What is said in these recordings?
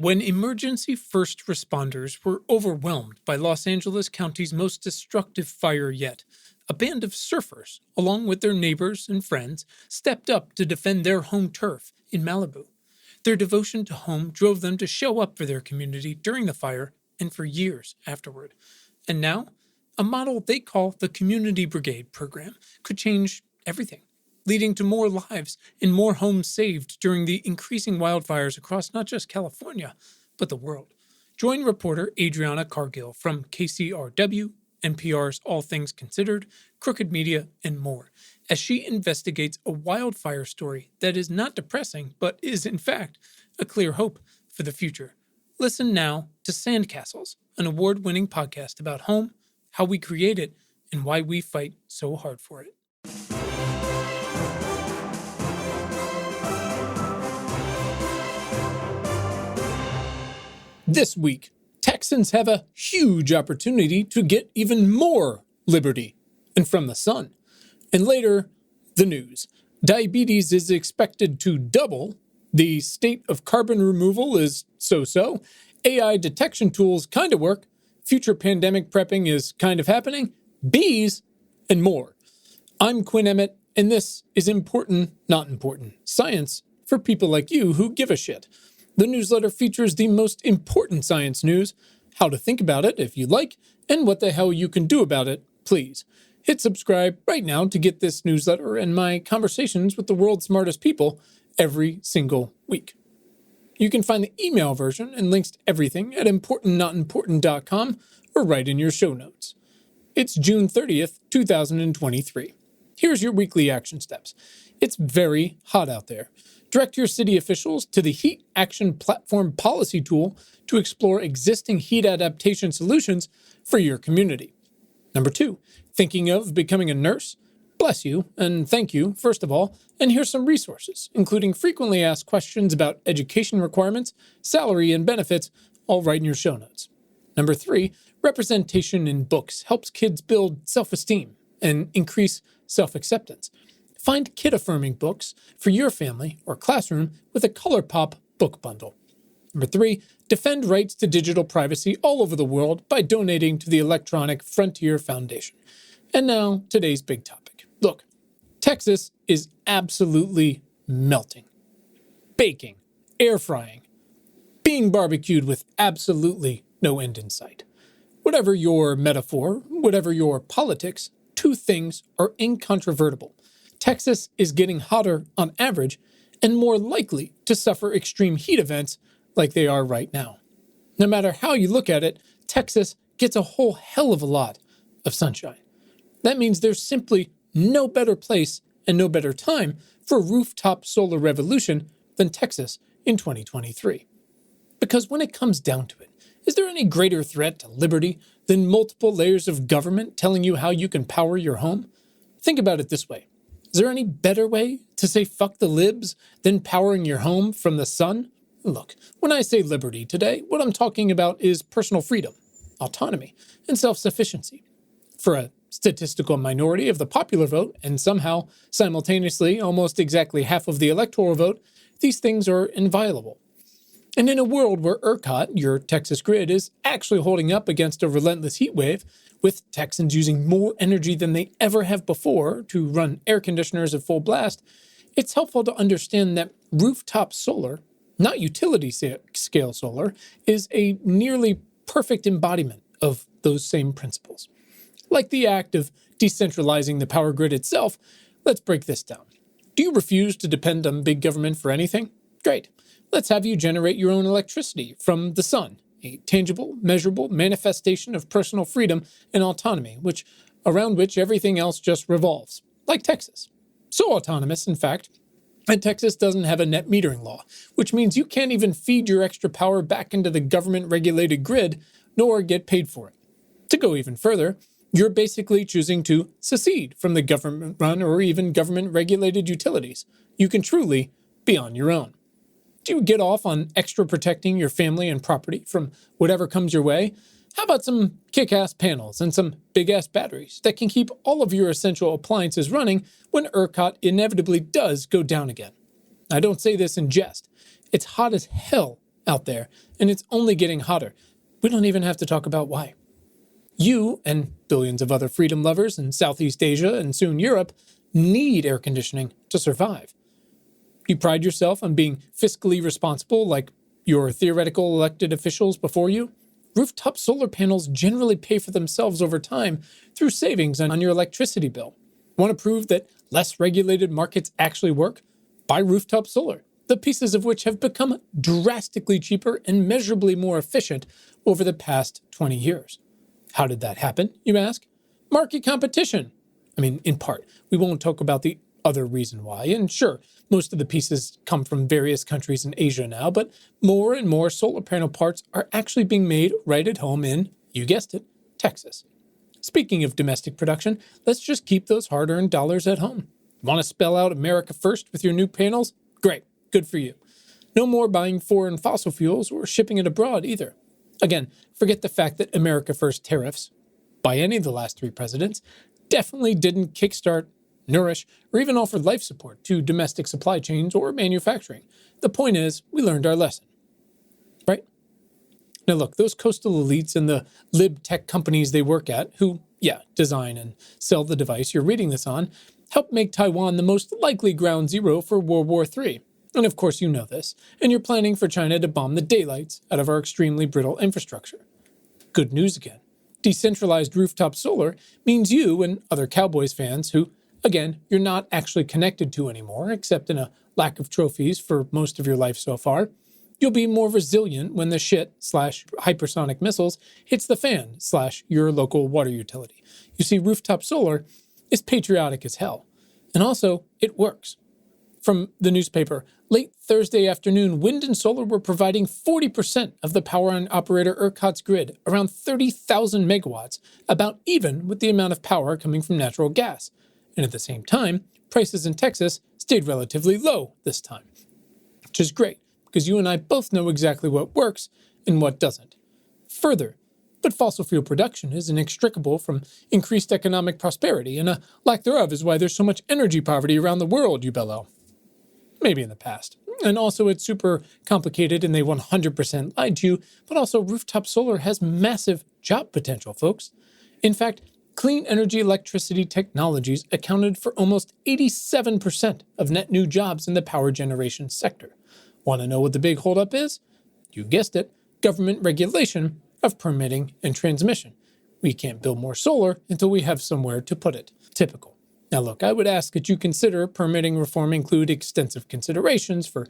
When emergency first responders were overwhelmed by Los Angeles County's most destructive fire yet, a band of surfers, along with their neighbors and friends, stepped up to defend their home turf in Malibu. Their devotion to home drove them to show up for their community during the fire and for years afterward. And now, a model they call the Community Brigade program could change everything, leading to more lives and more homes saved during the increasing wildfires across not just California, but the world. Join reporter Adriana Cargill from KCRW, NPR's All Things Considered, Crooked Media, and more, as she investigates a wildfire story that is not depressing, but is, in fact, a clear hope for the future. Listen now to Sandcastles, an award-winning podcast about home, how we create it, and why we fight so hard for it. This week, Texans have a huge opportunity to get even more liberty, and from the sun. And later, the news. Diabetes is expected to double. The state of carbon removal is so-so. AI detection tools kind of work. Future pandemic prepping is kind of happening. Bees, and more. I'm Quinn Emmett, and this is Important, Not Important. Science for people like you who give a shit. The newsletter features the most important science news, how to think about it if you like, and what the hell you can do about it, please. Hit subscribe right now to get this newsletter and my conversations with the world's smartest people every single week. You can find the email version and links to everything at importantnotimportant.com or right in your show notes. It's June 30th, 2023. Here's your weekly action steps. It's very hot out there. Direct your city officials to the Heat Action Platform Policy Tool to explore existing heat adaptation solutions for your community. Number 2, thinking of becoming a nurse? Bless you, and thank you, first of all, and here's some resources, including frequently asked questions about education requirements, salary, and benefits, all right in your show notes. Number 3, representation in books helps kids build self-esteem and increase self-acceptance. Find kid-affirming books for your family or classroom with a ColourPop book bundle. Number 3, defend rights to digital privacy all over the world by donating to the Electronic Frontier Foundation. And now, today's big topic. Look, Texas is absolutely melting. Baking, air frying, being barbecued with absolutely no end in sight. Whatever your metaphor, whatever your politics, two things are incontrovertible. Texas is getting hotter on average and more likely to suffer extreme heat events like they are right now. No matter how you look at it, Texas gets a whole hell of a lot of sunshine. That means there's simply no better place and no better time for a rooftop solar revolution than Texas in 2023. Because when it comes down to it, is there any greater threat to liberty than multiple layers of government telling you how you can power your home? Think about it this way. Is there any better way to say fuck the libs than powering your home from the sun? Look, when I say liberty today, what I'm talking about is personal freedom, autonomy, and self-sufficiency. For a statistical minority of the popular vote, and somehow, simultaneously, almost exactly half of the electoral vote, these things are inviolable. And in a world where ERCOT, your Texas grid, is actually holding up against a relentless heat wave, with Texans using more energy than they ever have before to run air conditioners at full blast, it's helpful to understand that rooftop solar, not utility scale solar, is a nearly perfect embodiment of those same principles. Like the act of decentralizing the power grid itself, let's break this down. Do you refuse to depend on big government for anything? Great. Let's have you generate your own electricity from the sun, a tangible, measurable manifestation of personal freedom and autonomy, around which everything else just revolves, like Texas. So autonomous, in fact, that Texas doesn't have a net metering law, which means you can't even feed your extra power back into the government-regulated grid, nor get paid for it. To go even further, you're basically choosing to secede from the government-run or even government-regulated utilities. You can truly be on your own. Do you get off on extra protecting your family and property from whatever comes your way? How about some kick-ass panels and some big-ass batteries that can keep all of your essential appliances running when ERCOT inevitably does go down again? I don't say this in jest. It's hot as hell out there, and it's only getting hotter. We don't even have to talk about why. You and billions of other freedom lovers in Southeast Asia and soon Europe need air conditioning to survive. You pride yourself on being fiscally responsible like your theoretical elected officials before you. Rooftop solar panels generally pay for themselves over time through savings on your electricity bill. Want to prove that less regulated markets actually work? Buy rooftop solar, the pieces of which have become drastically cheaper and measurably more efficient over the past 20 years. How did that happen, you ask? Market competition. I mean, in part. We won't talk about the other reason why. And sure, most of the pieces come from various countries in Asia now, but more and more solar panel parts are actually being made right at home in, you guessed it, Texas. Speaking of domestic production, let's just keep those hard-earned dollars at home. Want to spell out America first with your new panels? Great, good for you. No more buying foreign fossil fuels or shipping it abroad either. Again, forget the fact that America first tariffs, by any of the last 3 presidents, definitely didn't kickstart, nourish, or even offer life support to domestic supply chains or manufacturing. The point is, we learned our lesson. Right? Now look, those coastal elites and the lib tech companies they work at, who, design and sell the device you're reading this on, help make Taiwan the most likely ground zero for World War III. And of course you know this, and you're planning for China to bomb the daylights out of our extremely brittle infrastructure. Good news again. Decentralized rooftop solar means you and other Cowboys fans who, again, you're not actually connected to anymore, except in a lack of trophies for most of your life so far, you'll be more resilient when the shit/hypersonic missiles hits the fan/your local water utility. You see, rooftop solar is patriotic as hell. And also, it works. From the newspaper, late Thursday afternoon, wind and solar were providing 40% of the power on operator ERCOT's grid, around 30,000 megawatts, about even with the amount of power coming from natural gas. And at the same time, prices in Texas stayed relatively low this time. Which is great, because you and I both know exactly what works and what doesn't. Further, but fossil fuel production is inextricable from increased economic prosperity, and a lack thereof is why there's so much energy poverty around the world, you bellow. Maybe in the past. And also it's super complicated and they 100% lied to you, but also rooftop solar has massive job potential, folks. In fact, clean energy electricity technologies accounted for almost 87% of net new jobs in the power generation sector. Want to know what the big holdup is? You guessed it, government regulation of permitting and transmission. We can't build more solar until we have somewhere to put it. Typical. Now look, I would ask that you consider permitting reform include extensive considerations for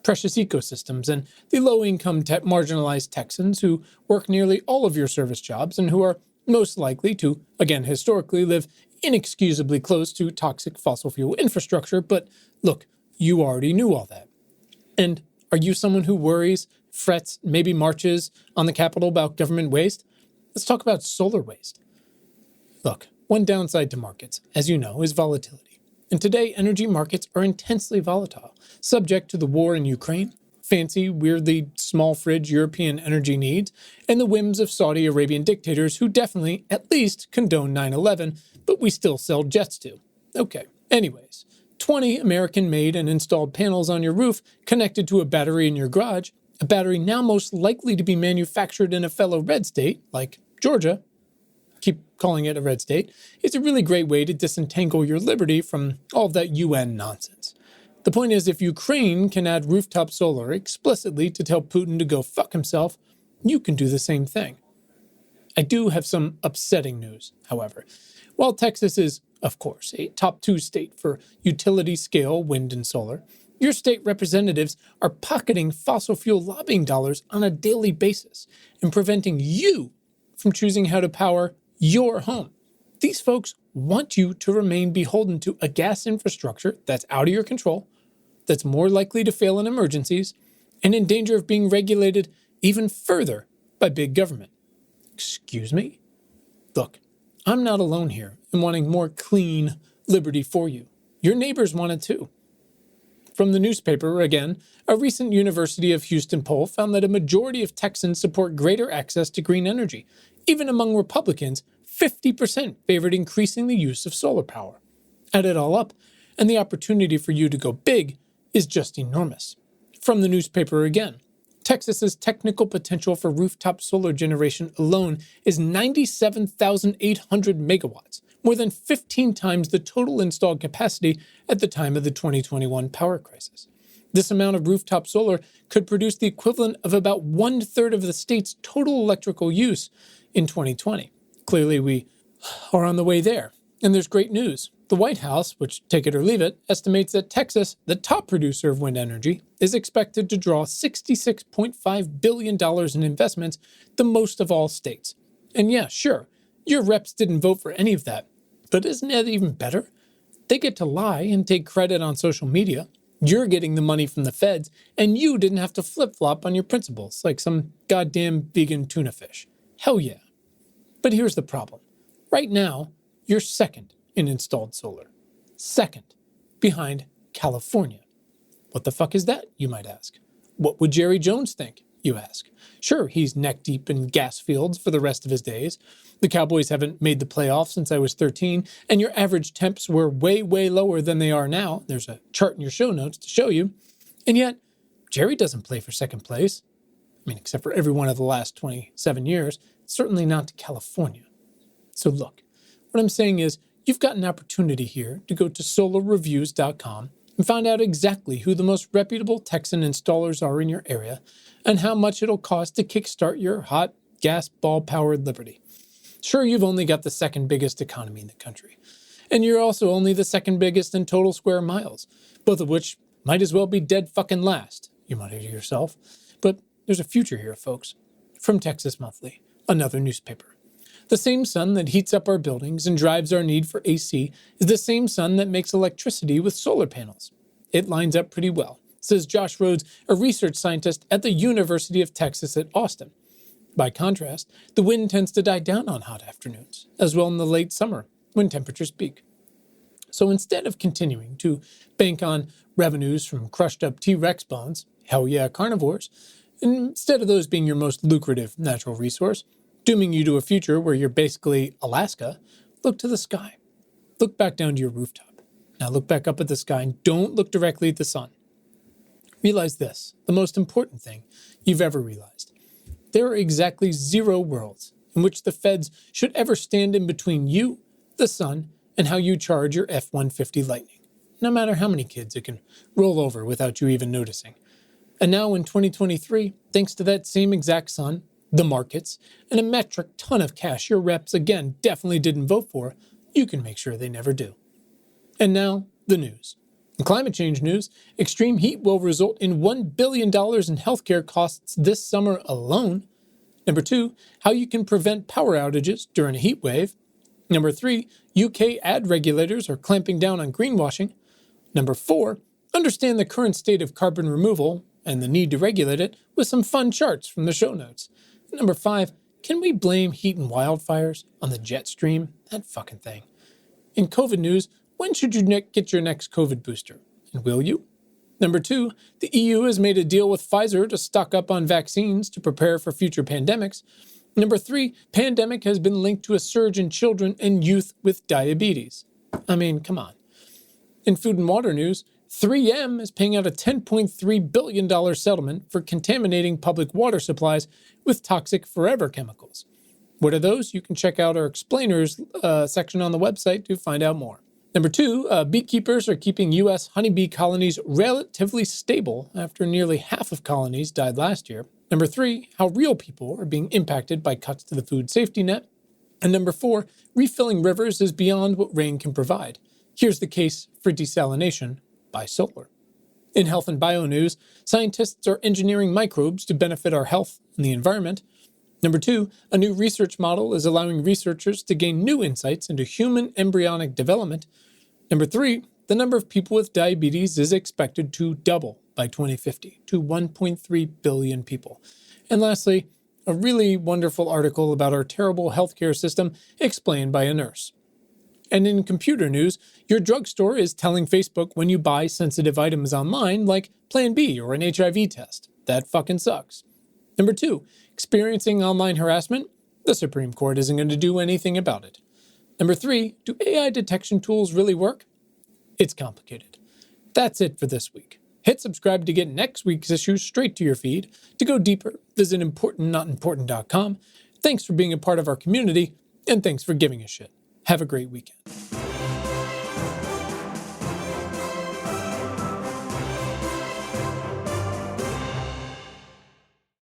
precious ecosystems and the low-income marginalized Texans who work nearly all of your service jobs and who are most likely to, again historically, live inexcusably close to toxic fossil fuel infrastructure. But look, you already knew all that. And are you someone who worries, frets, maybe marches on the Capitol about government waste? Let's talk about solar waste. Look, one downside to markets, as you know, is volatility. And today, energy markets are intensely volatile, subject to the war in Ukraine, fancy, weirdly small fridge European energy needs, and the whims of Saudi Arabian dictators who definitely, at least, condone 9/11, but we still sell jets to. Okay, anyways, 20 American-made and installed panels on your roof connected to a battery in your garage, a battery now most likely to be manufactured in a fellow red state, like Georgia, keep calling it a red state, is a really great way to disentangle your liberty from all of that UN nonsense. The point is, if Ukraine can add rooftop solar explicitly to tell Putin to go fuck himself, you can do the same thing. I do have some upsetting news, however. While Texas is, of course, a top 2 state for utility-scale wind and solar, your state representatives are pocketing fossil fuel lobbying dollars on a daily basis and preventing you from choosing how to power your home. These folks want you to remain beholden to a gas infrastructure that's out of your control, that's more likely to fail in emergencies, and in danger of being regulated even further by big government. Excuse me? Look, I'm not alone here in wanting more clean liberty for you. Your neighbors want it too. From the newspaper, again, a recent University of Houston poll found that a majority of Texans support greater access to green energy. Even among Republicans, 50% favored increasing the use of solar power. Add it all up, and the opportunity for you to go big is just enormous. From the newspaper again, Texas's technical potential for rooftop solar generation alone is 97,800 megawatts, more than 15 times the total installed capacity at the time of the 2021 power crisis. This amount of rooftop solar could produce the equivalent of about 1/3 of the state's total electrical use in 2020. Clearly, we are on the way there. And there's great news. The White House, which, take it or leave it, estimates that Texas, the top producer of wind energy, is expected to draw $66.5 billion in investments, the most of all states. And yeah, sure, your reps didn't vote for any of that. But isn't that even better? They get to lie and take credit on social media. You're getting the money from the feds, and you didn't have to flip-flop on your principles like some goddamn vegan tuna fish. Hell yeah. But here's the problem. Right now, you're second in installed solar. Second, behind California. What the fuck is that, you might ask? What would Jerry Jones think, you ask? Sure, he's neck deep in gas fields for the rest of his days. The Cowboys haven't made the playoffs since I was 13, and your average temps were way, way lower than they are now. There's a chart in your show notes to show you. And yet, Jerry doesn't play for second place. I mean, except for every one of the last 27 years, certainly not California. So look, what I'm saying is, you've got an opportunity here to go to solarreviews.com and find out exactly who the most reputable Texan installers are in your area and how much it'll cost to kickstart your hot gas ball-powered liberty. Sure, you've only got the second biggest economy in the country, and you're also only the second biggest in total square miles, both of which might as well be dead fucking last, you mutter to yourself. But there's a future here, folks. From Texas Monthly, another newspaper. The same sun that heats up our buildings and drives our need for AC is the same sun that makes electricity with solar panels. It lines up pretty well, says Josh Rhodes, a research scientist at the University of Texas at Austin. By contrast, the wind tends to die down on hot afternoons, as well in the late summer, when temperatures peak. So instead of continuing to bank on revenues from crushed up T-Rex bones, hell yeah, carnivores, instead of those being your most lucrative natural resource, dooming you to a future where you're basically Alaska, look to the sky. Look back down to your rooftop. Now look back up at the sky and don't look directly at the sun. Realize this, the most important thing you've ever realized. There are exactly 0 worlds in which the feds should ever stand in between you, the sun, and how you charge your F-150 Lightning, no matter how many kids it can roll over without you even noticing. And now in 2023, thanks to that same exact sun, the markets, and a metric ton of cash your reps again definitely didn't vote for, you can make sure they never do. And now, the news. In climate change news, extreme heat will result in $1 billion in healthcare costs this summer alone. Number 2, how you can prevent power outages during a heat wave. Number 3, UK ad regulators are clamping down on greenwashing. Number 4, understand the current state of carbon removal and the need to regulate it with some fun charts from the show notes. Number 5, can we blame heat and wildfires on the jet stream? That fucking thing. In COVID news, when should you get your next COVID booster? And will you? Number 2, the EU has made a deal with Pfizer to stock up on vaccines to prepare for future pandemics. Number 3, pandemic has been linked to a surge in children and youth with diabetes. I mean, come on. In food and water news, 3M is paying out a $10.3 billion settlement for contaminating public water supplies with toxic forever chemicals. What are those? You can check out our explainers section on the website to find out more. Number 2, beekeepers are keeping U.S. honeybee colonies relatively stable after nearly half of colonies died last year. Number 3, how real people are being impacted by cuts to the food safety net. And number 4, refilling rivers is beyond what rain can provide. Here's the case for desalination by solar. In health and bio news, scientists are engineering microbes to benefit our health and the environment. Number 2, a new research model is allowing researchers to gain new insights into human embryonic development. Number 3, the number of people with diabetes is expected to double by 2050 to 1.3 billion people. And lastly, a really wonderful article about our terrible healthcare system explained by a nurse. And in computer news, your drugstore is telling Facebook when you buy sensitive items online like Plan B or an HIV test. That fucking sucks. Number 2, experiencing online harassment? The Supreme Court isn't going to do anything about it. Number 3, do AI detection tools really work? It's complicated. That's it for this week. Hit subscribe to get next week's issue straight to your feed. To go deeper, visit importantnotimportant.com. Thanks for being a part of our community, and thanks for giving a shit. Have a great weekend.